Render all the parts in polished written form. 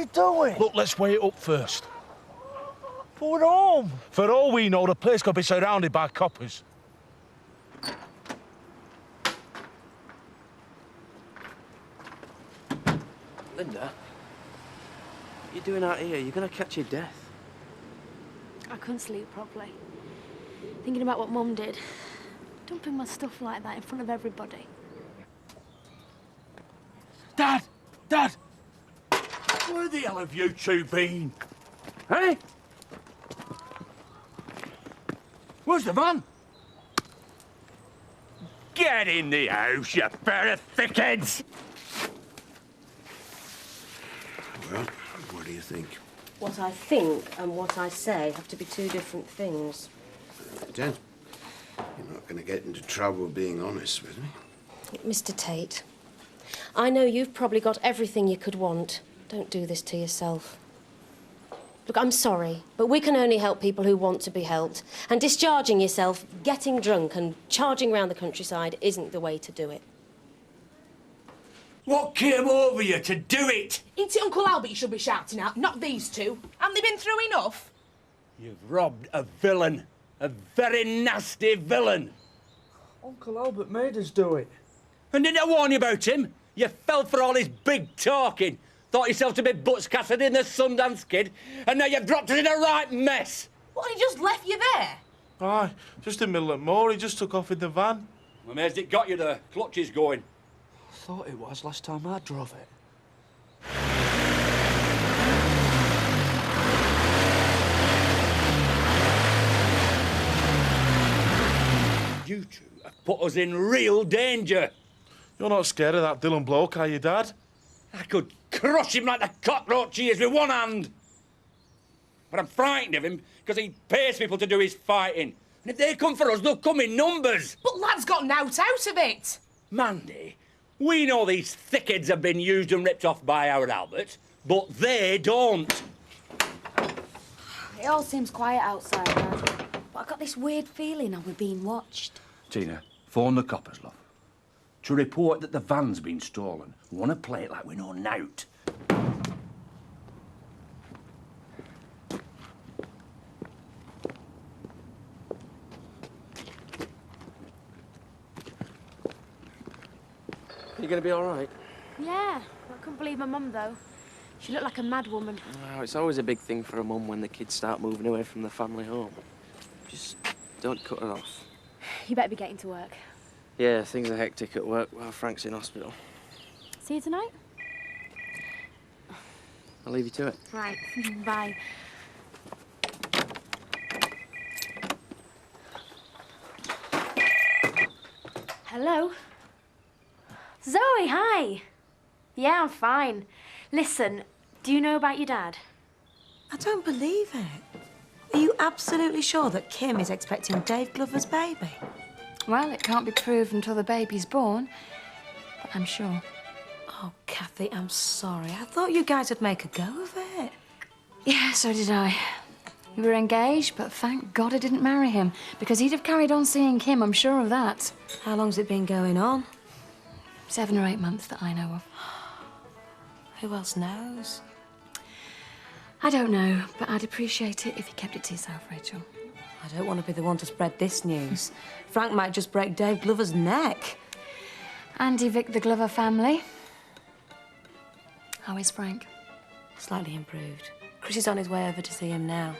you doing? Look, let's weigh it up first. For home. For all we know, the place could be surrounded by coppers. Linda, what are you doing out here? You're going to catch your death. I couldn't sleep properly. Thinking about what Mum did. Dumping my stuff like that in front of everybody. Dad! Dad! Where the hell have you two been? Hey? Where's the van? Get in the house, you pair of thickheads! Well, what do you think? What I think and what I say have to be two different things. Dad, you're not going to get into trouble being honest with me. Mr. Tate, I know you've probably got everything you could want. Don't do this to yourself. Look, I'm sorry, but we can only help people who want to be helped. And discharging yourself, getting drunk and charging around the countryside isn't the way to do it. What came over you to do it? Ain't it Uncle Albert you should be shouting at, not these two? Haven't they been through enough? You've robbed a villain. A very nasty villain. Uncle Albert made us do it. And didn't I warn you about him? You fell for all his big talking. Thought yourself to be Butch Cassidy and the Sundance Kid, and now you've dropped us in a right mess. What, he just left you there? Aye, just in the middle of moor, he just took off in the van. I'm amazed it got you there. Clutch is going. I thought it was last time I drove it. You two have put us in real danger. You're not scared of that Dylan bloke, are you, Dad? I could crush him like the cockroach he is with one hand. But I'm frightened of him because he pays people to do his fighting. And if they come for us, they'll come in numbers. But lad's got knout out of it. Mandy, we know these thickheads have been used and ripped off by Howard Albert, but they don't. It all seems quiet outside, Dad. But I've got this weird feeling that we're being watched. Tina, phone the coppers, love. To report that the van's been stolen. We want to play it like we know nout. You going to be all right? Yeah, I couldn't believe my mum, though. She looked like a mad woman. Oh, it's always a big thing for a mum when the kids start moving away from the family home. Just don't cut her off. You better be getting to work. Yeah, things are hectic at work while Frank's in hospital. See you tonight? I'll leave you to it. Right, bye. Hello? Zoe, hi. Yeah, I'm fine. Listen, do you know about your dad? I don't believe it. Are you absolutely sure that Kim is expecting Dave Glover's baby? Well, it can't be proved until the baby's born, but I'm sure. Oh, Kathy, I'm sorry. I thought you guys would make a go of it. Yeah, so did I. We were engaged, but thank God I didn't marry him, because he'd have carried on seeing Kim, I'm sure of that. How long's it been going on? 7 or 8 months that I know of. Who else knows? I don't know, but I'd appreciate it if you kept it to yourself, Rachel. I don't want to be the one to spread this news. Frank might just break Dave Glover's neck. Andy Vic, the Glover family. How is Frank? Slightly improved. Chris is on his way over to see him now.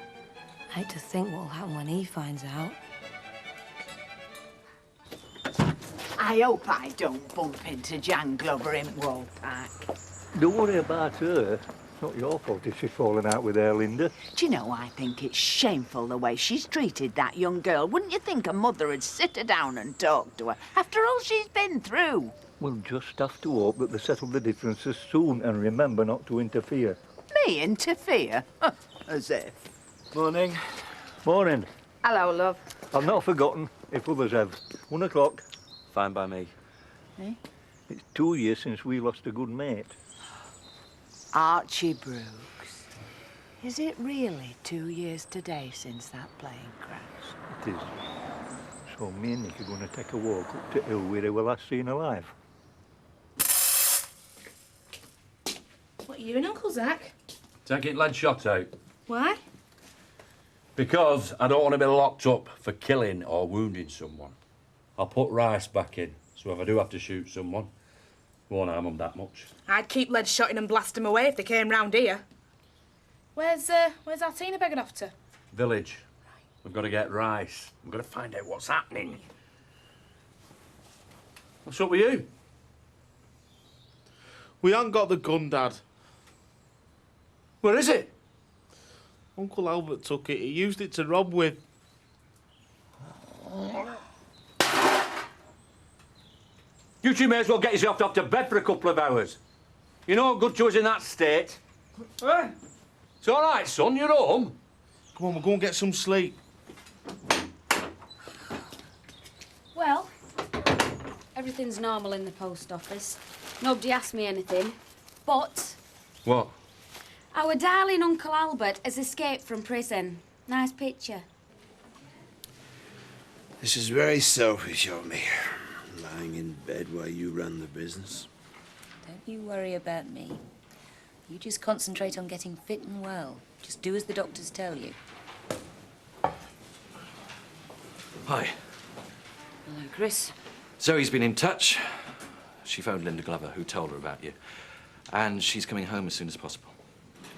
I hate to think what'll happen when he finds out. I hope I don't bump into Jan Glover in Wall Park. Don't worry about her. It's not your fault if she's fallen out with her, Linda. Do you know, I think it's shameful the way she's treated that young girl. Wouldn't you think a mother would sit her down and talk to her after all she's been through? We'll just have to hope that they settle the differences soon and remember not to interfere. Me interfere? As if. Morning. Morning. Hello, love. I've not forgotten, if others have. 1 o'clock. Fine by me. Eh? It's 2 years since we lost a good mate. Archie Brooks. Is it really 2 years today since that plane crash? It is. So me and Nick are going to take a walk up to Hill where they were last seen alive. What, you and Uncle Zach? Taking lead shot out. Why? Because I don't want to be locked up for killing or wounding someone. I'll put rice back in, so if I do have to shoot someone, won't harm them that much. I'd keep lead shotting and blast them away if they came round here. Where's Altina begging off to? Village. We've got to get rice. We've got to find out what's happening. What's up with you? We ain't got the gun, Dad. Where is it? Uncle Albert took it. He used it to rob with. You two may as well get yourself off to bed for a couple of hours. You're no good to us in that state. Eh? It's all right, son. You're home. Come on, we'll go and get some sleep. Well, everything's normal in the post office. Nobody asked me anything. But What? our darling Uncle Albert has escaped from prison. Nice picture. This is very selfish of me, lying in bed while you run the business. Don't you worry about me. You just concentrate on getting fit and well. Just do as the doctors tell you. Hi. Hello, Chris. Zoe's been in touch. She phoned Linda Glover, who told her about you. And she's coming home as soon as possible.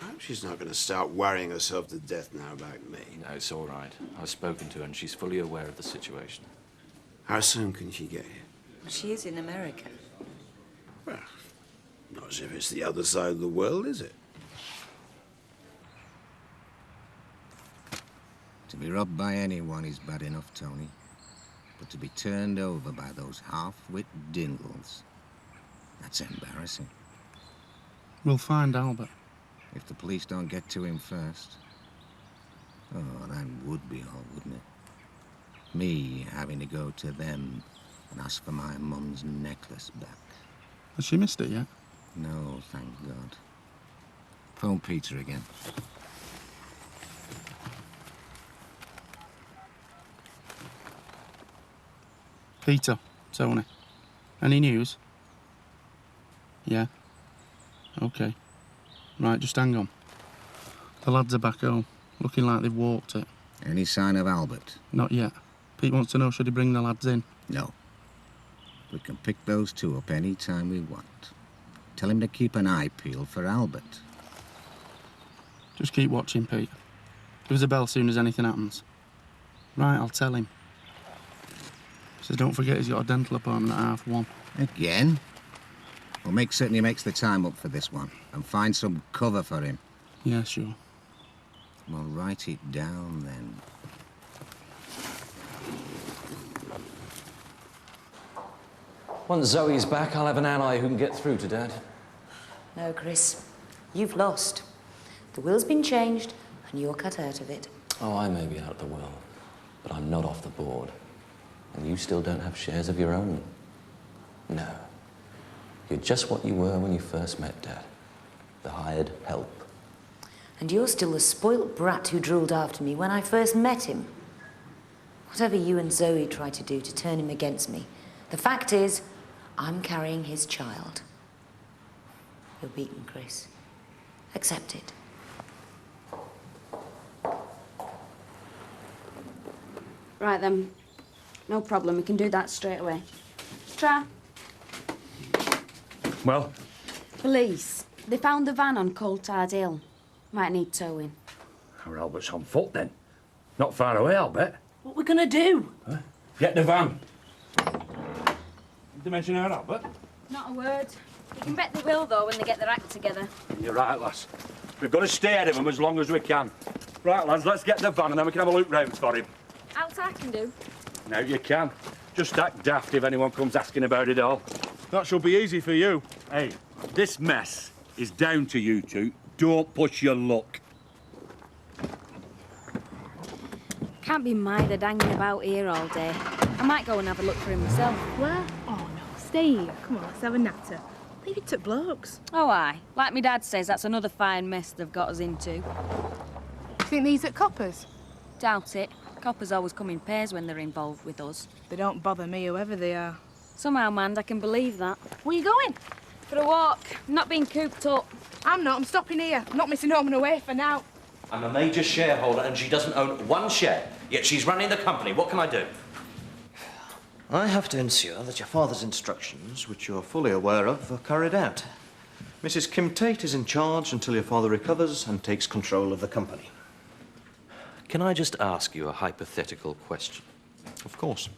I hope she's not going to start worrying herself to death now about me. No, it's all right. I've spoken to her and she's fully aware of the situation. How soon can she get here? She is in America. Well, not as if it's the other side of the world, is it? To be robbed by anyone is bad enough, Tony. But to be turned over by those half-wit dingles, that's embarrassing. We'll find Albert. If the police don't get to him first. Oh, that would be all, wouldn't it? Me having to go to them and ask for my mum's necklace back. Has she missed it yet? No, thank God. Phone Peter again. Peter, Tony. Any news? Yeah? OK. Right, just hang on. The lads are back home, looking like they've walked it. Any sign of Albert? Not yet. Pete wants to know, should he bring the lads in? No. We can pick those two up any time we want. Tell him to keep an eye peeled for Albert. Just keep watching, Pete. Give us a bell soon as anything happens. Right, I'll tell him. Says don't forget he's got a dental appointment at 1:30. Again? We'll make certain he makes the time up for this one and find some cover for him. Yeah, sure. Well, write it down then. Once Zoe's back, I'll have an ally who can get through to Dad. No, Chris. You've lost. The will's been changed, and you're cut out of it. Oh, I may be out of the will, but I'm not off the board. And you still don't have shares of your own. No. You're just what you were when you first met Dad. The hired help. And you're still the spoilt brat who drooled after me when I first met him. Whatever you and Zoe tried to do to turn him against me, the fact is, I'm carrying his child. You're beaten, Chris. Accept it. Right then. No problem. We can do that straight away. Try. Well? Police. They found the van on Coulthard Hill. Might need towing. Our Albert's on foot, then. Not far away, I'll bet. What we gonna do? Huh? Get the van. Did they mention our Albert? Not a word. You can bet they will, though, when they get their act together. You're right, lass. We've got to stay ahead of them as long as we can. Right, lads, let's get the van and then we can have a look round for him. Else I can do. Now you can. Just act daft if anyone comes asking about it all. That should be easy for you. Hey, this mess is down to you two. Don't push your luck. Can't be Mither dangling about here all day. I might go and have a look for him myself. Where? Oh, no, stay here. Come on, let's have a natter. Leave it to blokes. Oh, aye. Like me dad says, that's another fine mess they've got us into. You think these at Coppers? Doubt it. Coppers always come in pairs when they're involved with us. They don't bother me, whoever they are. Somehow, man, I can believe that. Where you going? For a walk. I'm not being cooped up. I'm not. I'm stopping here. I'm not missing home and away for now. I'm a major shareholder and she doesn't own one share, yet she's running the company. What can I do? I have to ensure that your father's instructions, which you're fully aware of, are carried out. Mrs. Kim Tate is in charge until your father recovers and takes control of the company. Can I just ask you a hypothetical question? Of course.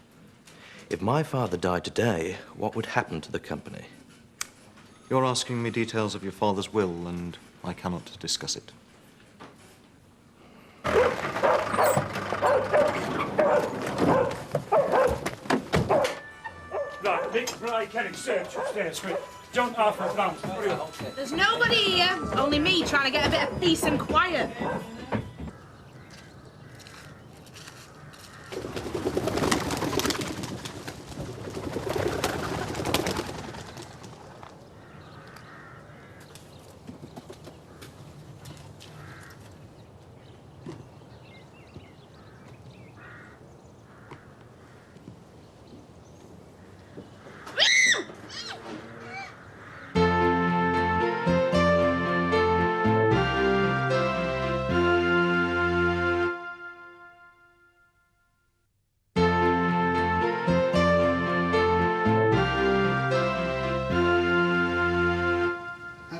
If my father died today, what would happen to the company? You're asking me details of your father's will, and I cannot discuss it. Right, Nick, right, Kenny, search upstairs, quick. Don't half the ground. Hurry up. There's nobody here. Only me trying to get a bit of peace and quiet.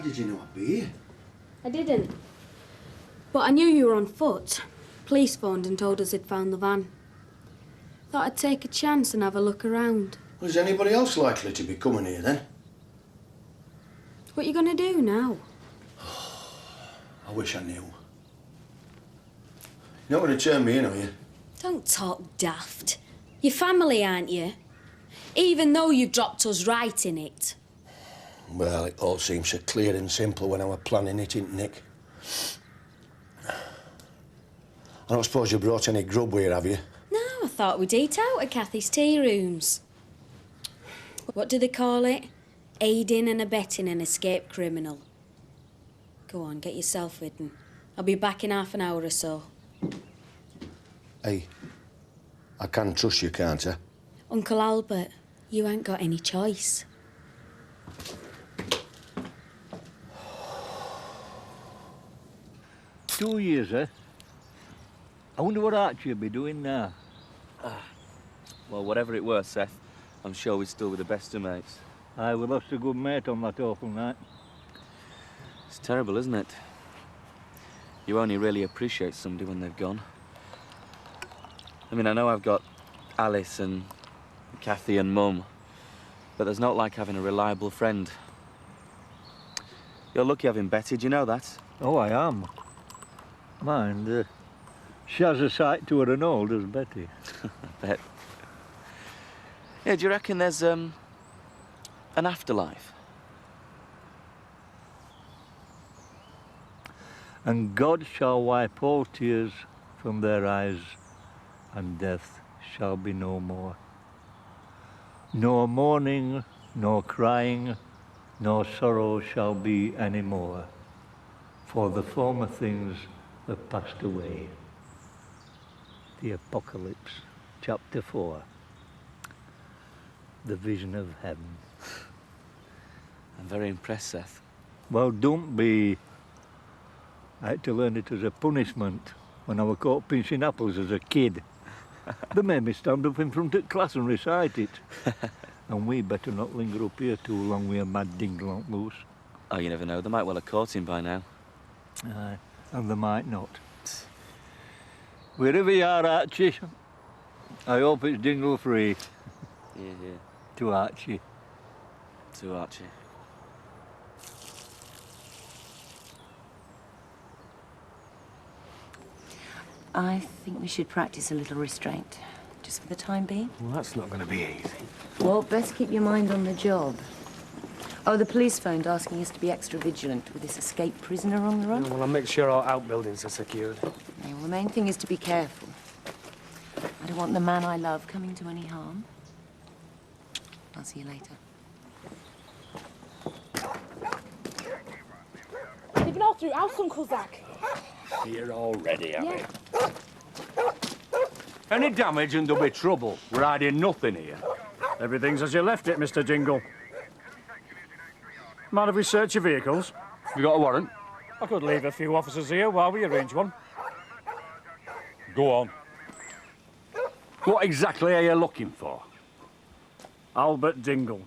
Did you know I'd be here? I didn't. But I knew you were on foot. Police phoned and told us they'd found the van. Thought I'd take a chance and have a look around. Was anybody else likely to be coming here then? What are you going to do now? I wish I knew. You're not going to turn me in, are you? Don't talk daft. You're family, aren't you? Even though you dropped us right in it. Well, it all seems so clear and simple when I was planning it, innit, Nick? I don't suppose you brought any grub here, have you? No, I thought we'd eat out at Kathy's tea rooms. What do they call it? Aiding and abetting an escaped criminal. Go on, get yourself hidden. I'll be back in half an hour or so. Hey, I can trust you, can't I? Uncle Albert, you ain't got any choice. 2 years, eh? I wonder what Archie'll be doing now. Well, whatever it were, Seth, I'm sure we're still with the best of mates. Aye, we lost a good mate on that awful night. It's terrible, isn't it? You only really appreciate somebody when they've gone. I mean, I know I've got Alice and Kathy and Mum, but there's not like having a reliable friend. You're lucky having Betty, do you know that? Oh, I am. Mind, she has a sight to her and all, does Betty? I bet. Yeah, do you reckon there's, an afterlife? And God shall wipe all tears from their eyes, and death shall be no more. Nor mourning, nor crying, nor sorrow shall be any more, for the former things have passed away. The Apocalypse, chapter 4. The vision of heaven. I'm very impressed, Seth. Well, don't be. I had to learn it as a punishment when I was caught pinching apples as a kid. They made me stand up in front of class and recite it. And we better not linger up here too long with a mad dingle on loose. Oh, you never know. They might well have caught him by now. Aye, and they might not. Wherever you are, Archie, I hope it's dingle free. Yeah, yeah. To Archie. To Archie. I think we should practice a little restraint, just for the time being. Well, that's not going to be easy. Well, best keep your mind on the job. Oh, the police phoned asking us to be extra vigilant with this escaped prisoner on the run. Well, I'll make sure our outbuildings are secured. Yeah, well, the main thing is to be careful. I don't want the man I love coming to any harm. I'll see you later. They've been all through house, Uncle Zach. Here already, have you? Any damage and there'll be trouble. We're hiding nothing here. Everything's as you left it, Mr. Jingle. Mind if we search your vehicles? You got a warrant? I could leave a few officers here while we arrange one. Go on. What exactly are you looking for? Albert Dingle.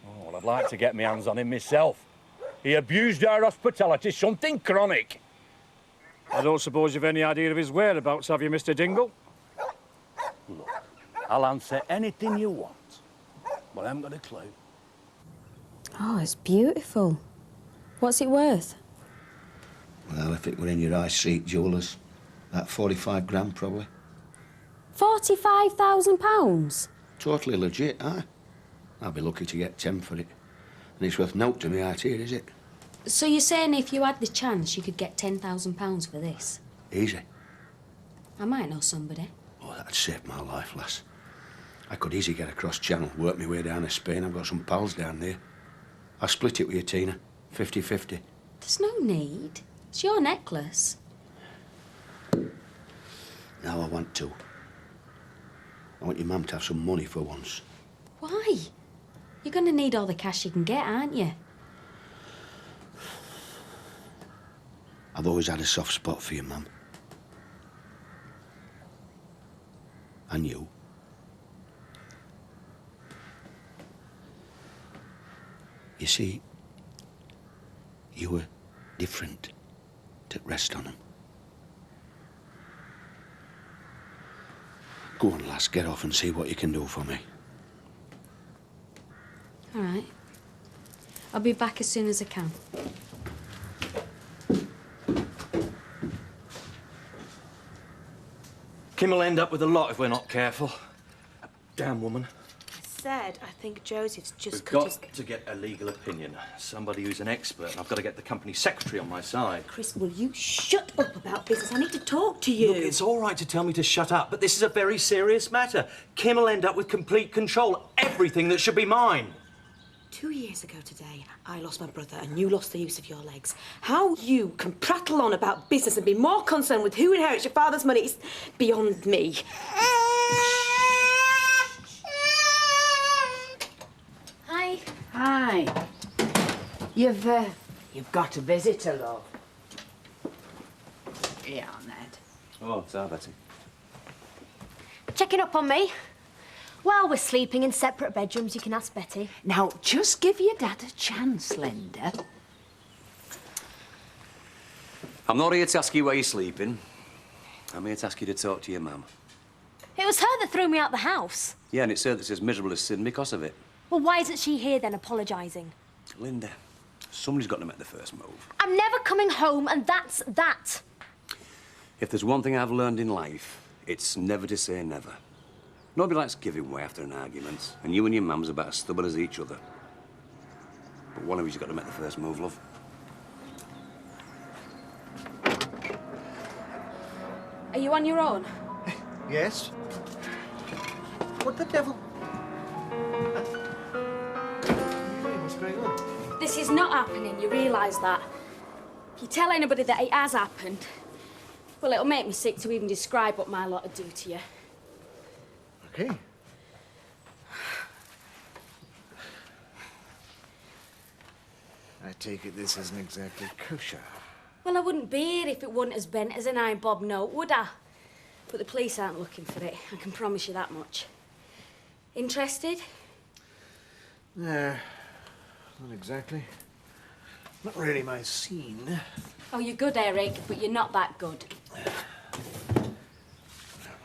Oh, well, I'd like to get my hands on him myself. He abused our hospitality, something chronic. I don't suppose you've any idea of his whereabouts, have you, Mr. Dingle? Look, I'll answer anything you want, but I haven't got a clue. Oh, it's beautiful. What's it worth? Well, if it were in your high street jewellers, about 45 grand probably. £45,000? Totally legit, aye. I'll be lucky to get 10 for it. And it's worth nought to me out here, is it? So you're saying if you had the chance, you could get £10,000 for this? Easy. I might know somebody. Oh, that'd save my life, lass. I could easily get across Channel, work my way down to Spain. I've got some pals down there. I'll split it with you, Tina. 50-50. There's no need. It's your necklace. Now I want to. I want your mum to have some money for once. Why? You're going to need all the cash you can get, aren't you? I've always had a soft spot for you, Mum. And you. You see, you were different to rest on them. Go on, lass, get off and see what you can do for me. All right. I'll be back as soon as I can. Kim will end up with a lot if we're not careful. A damn woman. I said I think Joseph's just We've cut got his... to get a legal opinion. Somebody who's an expert. And I've got to get the company secretary on my side. Chris, will you shut up about business? I need to talk to you. Look, it's all right to tell me to shut up, but this is a very serious matter. Kim will end up with complete control. Everything that should be mine. 2 years ago today, I lost my brother and you lost the use of your legs. How you can prattle on about business and be more concerned with who inherits your father's money is beyond me. Hi. Hi. You've got a visitor, love. Yeah, Ned. Oh, it's our Betty. Checking up on me? While we're sleeping in separate bedrooms, you can ask Betty. Now, just give your dad a chance, Linda. I'm not here to ask you where you're sleeping. I'm here to ask you to talk to your mum. It was her that threw me out the house. Yeah, and it's her that's as miserable as sin because of it. Well, why isn't she here then, apologising? Linda, somebody's got to make the first move. I'm never coming home, and that's that. If there's one thing I've learned in life, it's never to say never. Nobody likes giving way after an argument, and you and your mum's about as stubborn as each other. But one of you's got to make the first move, love. Are you on your own? Yes? What the devil? What's going on? This is not happening, you realise that? If you tell anybody that it has happened, well, it'll make me sick to even describe what my lot would do to you. Okay. I take it this isn't exactly kosher. Well, I wouldn't be here if it wasn't as bent as an iron bob note, would I? But the police aren't looking for it, I can promise you that much. Interested? No, not exactly. Not really my scene. Oh, you're good, Eric, but you're not that good. We'll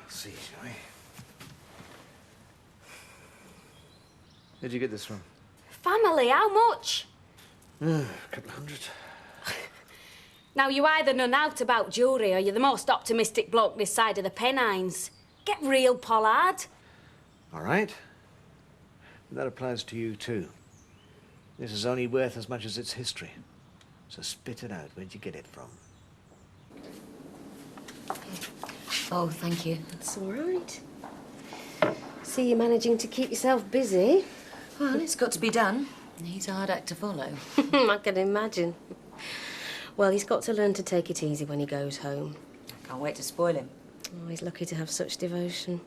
see, shall we? Where'd you get this from? Family, how much? A couple hundred. Now, you either know out about jewellery or you're the most optimistic bloke this side of the Pennines. Get real, Pollard. All right. But that applies to you, too. This is only worth as much as its history. So spit it out. Where'd you get it from? Oh, thank you. That's all right. See you managing to keep yourself busy. Well, it's got to be done. He's a hard act to follow. I can imagine. Well, he's got to learn to take it easy when he goes home. Can't wait to spoil him. Oh, he's lucky to have such devotion.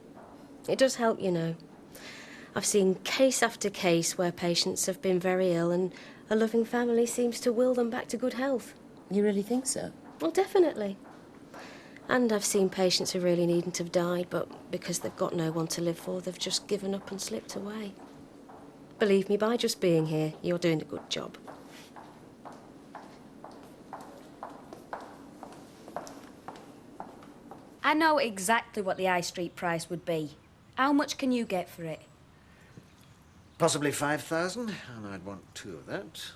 It does help, you know. I've seen case after case where patients have been very ill and A loving family seems to will them back to good health. You really think so? Well, definitely. And I've seen patients who really needn't have died, but because they've got no one to live for, they've just given up and slipped away. Believe me, by just being here, you're doing a good job. I know exactly what the High Street price would be. How much can you get for it? Possibly 5,000, and I'd want 2 of that.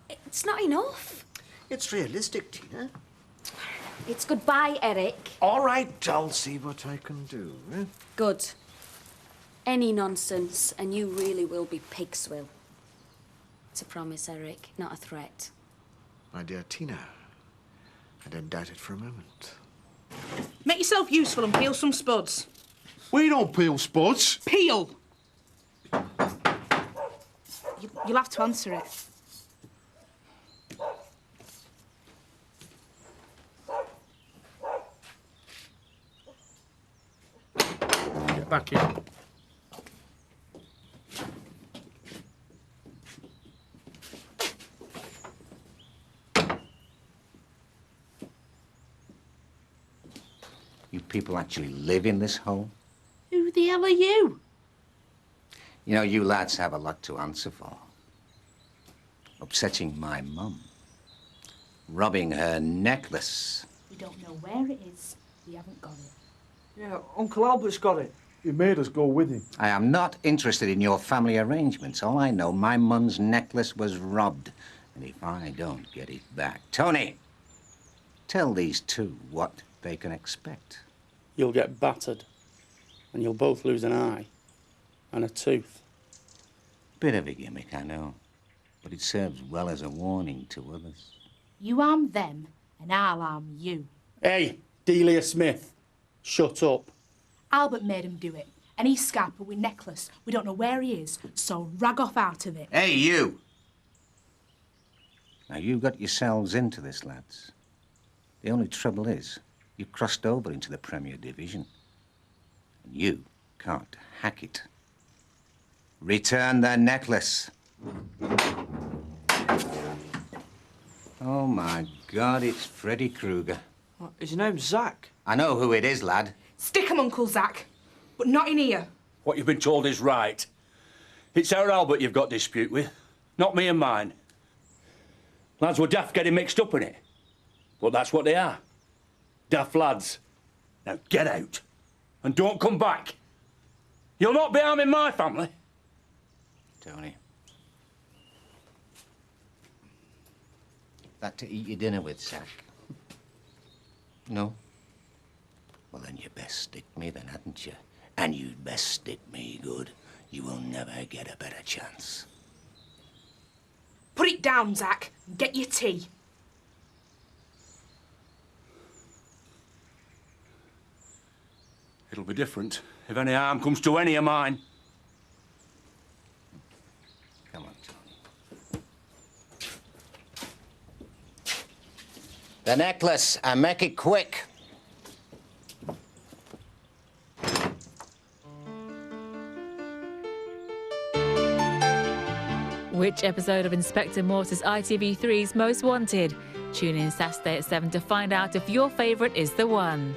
It's not enough. It's realistic, Tina. It's goodbye, Eric. All right, I'll see what I can do. Eh? Good. Any nonsense, and you really will be pig swill. It's a promise, Eric, not a threat. My dear Tina, I don't doubt it for a moment. Make yourself useful and peel some spuds. We don't peel spuds. Peel! You'll have to answer it. Get back in. You people actually live in this home? Who the hell are you? You know, you lads have a lot to answer for. Upsetting my mum. Robbing her necklace. We don't know where it is. We haven't got it. Yeah, Uncle Albert's got it. He made us go with him. I am not interested in your family arrangements. All I know, my mum's necklace was robbed. And if I don't get it back... Tony! Tell these two what they can expect. You'll get battered, and you'll both lose an eye and a tooth. Bit of a gimmick, I know. But it serves well as a warning to others. You arm them, and I'll arm you. Hey, Delia Smith, shut up. Albert made him do it, and he's scalpel with necklace. We don't know where he is, so rag off out of it. Hey, you! Now, you got yourselves into this, lads. The only trouble is, you crossed over into the Premier Division. And you can't hack it. Return the necklace. Oh, my God, it's Freddy Krueger. What, his name's Zach. I know who it is, lad. Stick 'em, Uncle Zach, but not in here. What you've been told is right. It's our Albert you've got dispute with, not me and mine. Lads were daft getting mixed up in it. But that's what they are. Daft lads. Now get out. And don't come back. You'll not be harming my family. Tony. That to eat your dinner with, Zach? No? Well, then you best stick me then, hadn't you? And you'd best stick me good. You will never get a better chance. Put it down, Zach, and get your tea. It'll be different if any harm comes to any of mine. Come on, Tony. The necklace, and make it quick. Which episode of Inspector Morse is ITV3's most wanted? Tune in Saturday at 7 to find out if your favourite is the one.